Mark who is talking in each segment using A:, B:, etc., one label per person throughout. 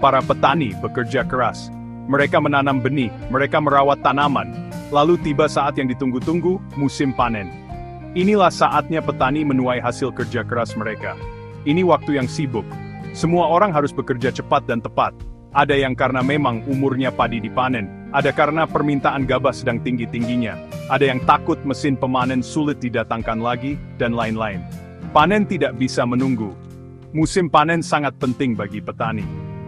A: Para petani bekerja keras. Mereka menanam benih, mereka merawat tanaman. Lalu tiba saat yang ditunggu-tunggu, musim panen. Inilah saatnya petani menuai hasil kerja keras mereka. Ini waktu yang sibuk. Semua orang harus bekerja cepat dan tepat. Ada yang karena memang umurnya padi dipanen, ada karena permintaan gabah sedang tinggi-tingginya, ada yang takut mesin pemanen sulit didatangkan lagi, dan lain-lain. Panen tidak bisa menunggu. Musim panen sangat penting bagi petani.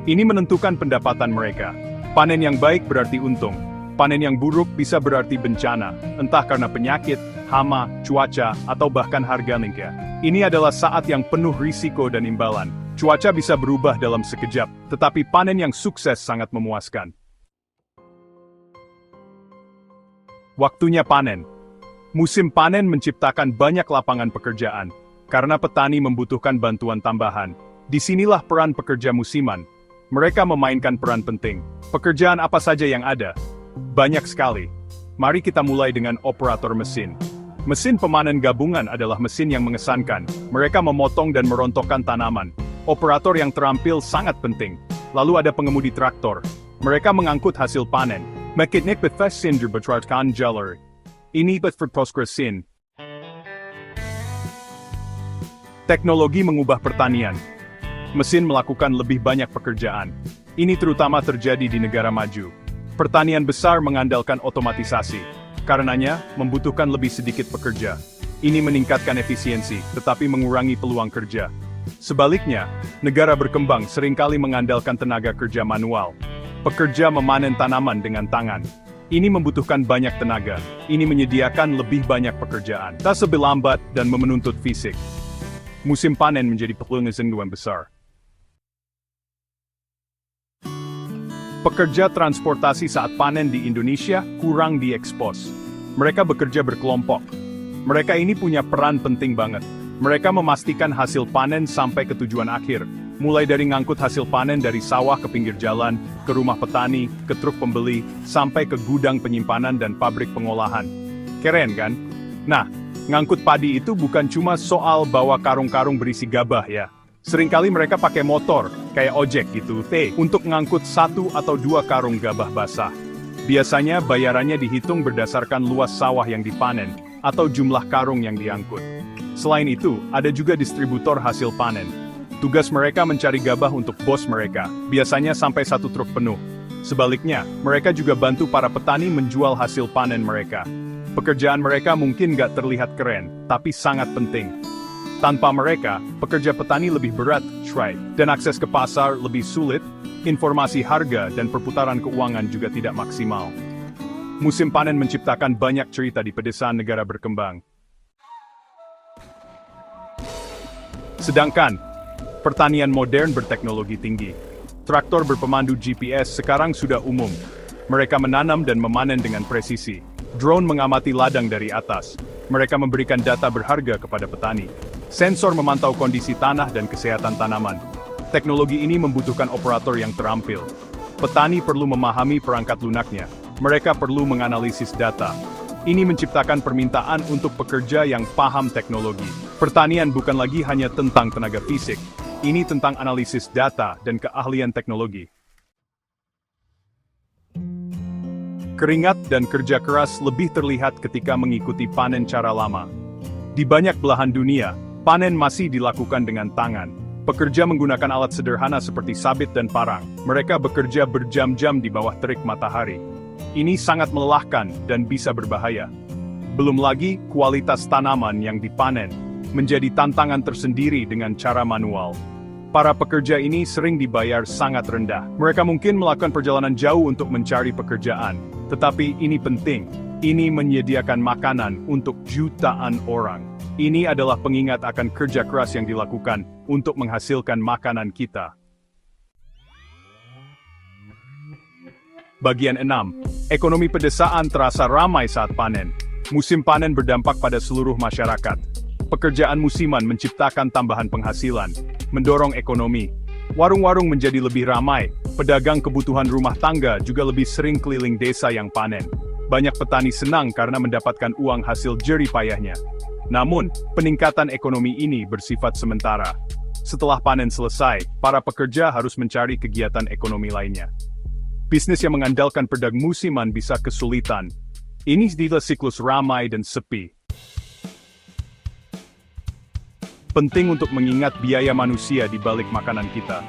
A: Ini menentukan pendapatan mereka. Panen yang baik berarti untung. Panen yang buruk bisa berarti bencana, entah karena penyakit, hama, cuaca, atau bahkan harga minyak. Ini adalah saat yang penuh risiko dan imbalan. Cuaca bisa berubah dalam sekejap, tetapi panen yang sukses sangat memuaskan. Waktunya panen. Musim panen menciptakan banyak lapangan pekerjaan, karena petani membutuhkan bantuan tambahan. Disinilah peran pekerja musiman. Mereka memainkan peran penting. Pekerjaan apa saja yang ada? Banyak sekali. Mari kita mulai dengan operator mesin. Mesin pemanen gabungan adalah mesin yang mengesankan. Mereka memotong dan merontokkan tanaman. Operator yang terampil sangat penting. Lalu ada pengemudi traktor. Mereka mengangkut hasil panen. Mekanik befesin berbetrarkan jalur. Ini berprosessin. Teknologi mengubah pertanian. Mesin melakukan lebih banyak pekerjaan. Ini terutama terjadi di negara maju. Pertanian besar mengandalkan otomatisasi. Karenanya, membutuhkan lebih sedikit pekerja. Ini meningkatkan efisiensi, tetapi mengurangi peluang kerja. Sebaliknya, negara berkembang seringkali mengandalkan tenaga kerja manual. Pekerja memanen tanaman dengan tangan. Ini membutuhkan banyak tenaga. Ini menyediakan lebih banyak pekerjaan. Tak lebih lambat dan menuntut fisik. Musim panen menjadi peluang yang besar. Pekerja transportasi saat panen di Indonesia kurang diekspos. Mereka bekerja berkelompok. Mereka ini punya peran penting banget. Mereka memastikan hasil panen sampai ke tujuan akhir, mulai dari ngangkut hasil panen dari sawah ke pinggir jalan, ke rumah petani, ke truk pembeli, sampai ke gudang penyimpanan dan pabrik pengolahan. Keren kan? Nah, ngangkut padi itu bukan cuma soal bawa karung-karung berisi gabah ya. Seringkali mereka pakai motor, kayak ojek gitu, untuk ngangkut 1 atau 2 karung gabah basah. Biasanya bayarannya dihitung berdasarkan luas sawah yang dipanen, atau jumlah karung yang diangkut. Selain itu, ada juga distributor hasil panen. Tugas mereka mencari gabah untuk bos mereka, biasanya sampai 1 truk penuh. Sebaliknya, mereka juga bantu para petani menjual hasil panen mereka. Pekerjaan mereka mungkin nggak terlihat keren, tapi sangat penting. Tanpa mereka, pekerja petani lebih berat, dan akses ke pasar lebih sulit, informasi harga dan perputaran keuangan juga tidak maksimal. Musim panen menciptakan banyak cerita di pedesaan negara berkembang. Sedangkan, pertanian modern berteknologi tinggi. Traktor berpemandu GPS sekarang sudah umum. Mereka menanam dan memanen dengan presisi. Drone mengamati ladang dari atas. Mereka memberikan data berharga kepada petani. Sensor memantau kondisi tanah dan kesehatan tanaman. Teknologi ini membutuhkan operator yang terampil. Petani perlu memahami perangkat lunaknya. Mereka perlu menganalisis data. Ini menciptakan permintaan untuk pekerja yang paham teknologi. Pertanian bukan lagi hanya tentang tenaga fisik. Ini tentang analisis data dan keahlian teknologi. Keringat dan kerja keras lebih terlihat ketika mengikuti panen cara lama. Di banyak belahan dunia, panen masih dilakukan dengan tangan. Pekerja menggunakan alat sederhana seperti sabit dan parang. Mereka bekerja berjam-jam di bawah terik matahari. Ini sangat melelahkan dan bisa berbahaya. Belum lagi, kualitas tanaman yang dipanen menjadi tantangan tersendiri dengan cara manual. Para pekerja ini sering dibayar sangat rendah. Mereka mungkin melakukan perjalanan jauh untuk mencari pekerjaan. Tetapi ini penting. Ini menyediakan makanan untuk jutaan orang. Ini adalah pengingat akan kerja keras yang dilakukan untuk menghasilkan makanan kita. Bagian 6. Ekonomi pedesaan terasa ramai saat panen. Musim panen berdampak pada seluruh masyarakat. Pekerjaan musiman menciptakan tambahan penghasilan, mendorong ekonomi. Warung-warung menjadi lebih ramai, pedagang kebutuhan rumah tangga juga lebih sering keliling desa yang panen. Banyak petani senang karena mendapatkan uang hasil jerih payahnya. Namun, peningkatan ekonomi ini bersifat sementara. Setelah panen selesai, para pekerja harus mencari kegiatan ekonomi lainnya. Bisnis yang mengandalkan pedagang musiman bisa kesulitan. Ini adalah siklus ramai dan sepi. Penting untuk mengingat biaya manusia di balik makanan kita.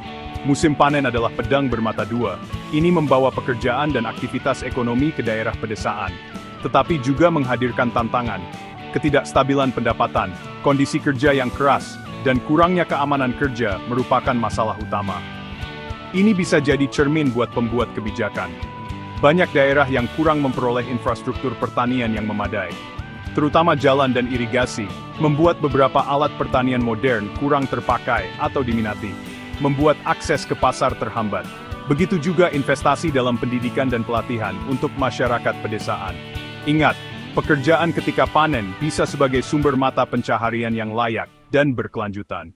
A: Musim panen adalah pedang bermata dua. Ini membawa pekerjaan dan aktivitas ekonomi ke daerah pedesaan. Tetapi juga menghadirkan tantangan, ketidakstabilan pendapatan, kondisi kerja yang keras, dan kurangnya keamanan kerja merupakan masalah utama. Ini bisa jadi cermin buat pembuat kebijakan. Banyak daerah yang kurang memperoleh infrastruktur pertanian yang memadai, terutama jalan dan irigasi, membuat beberapa alat pertanian modern kurang terpakai atau diminati, membuat akses ke pasar terhambat. Begitu juga investasi dalam pendidikan dan pelatihan untuk masyarakat pedesaan. Ingat, pekerjaan ketika panen bisa sebagai sumber mata pencaharian yang layak dan berkelanjutan.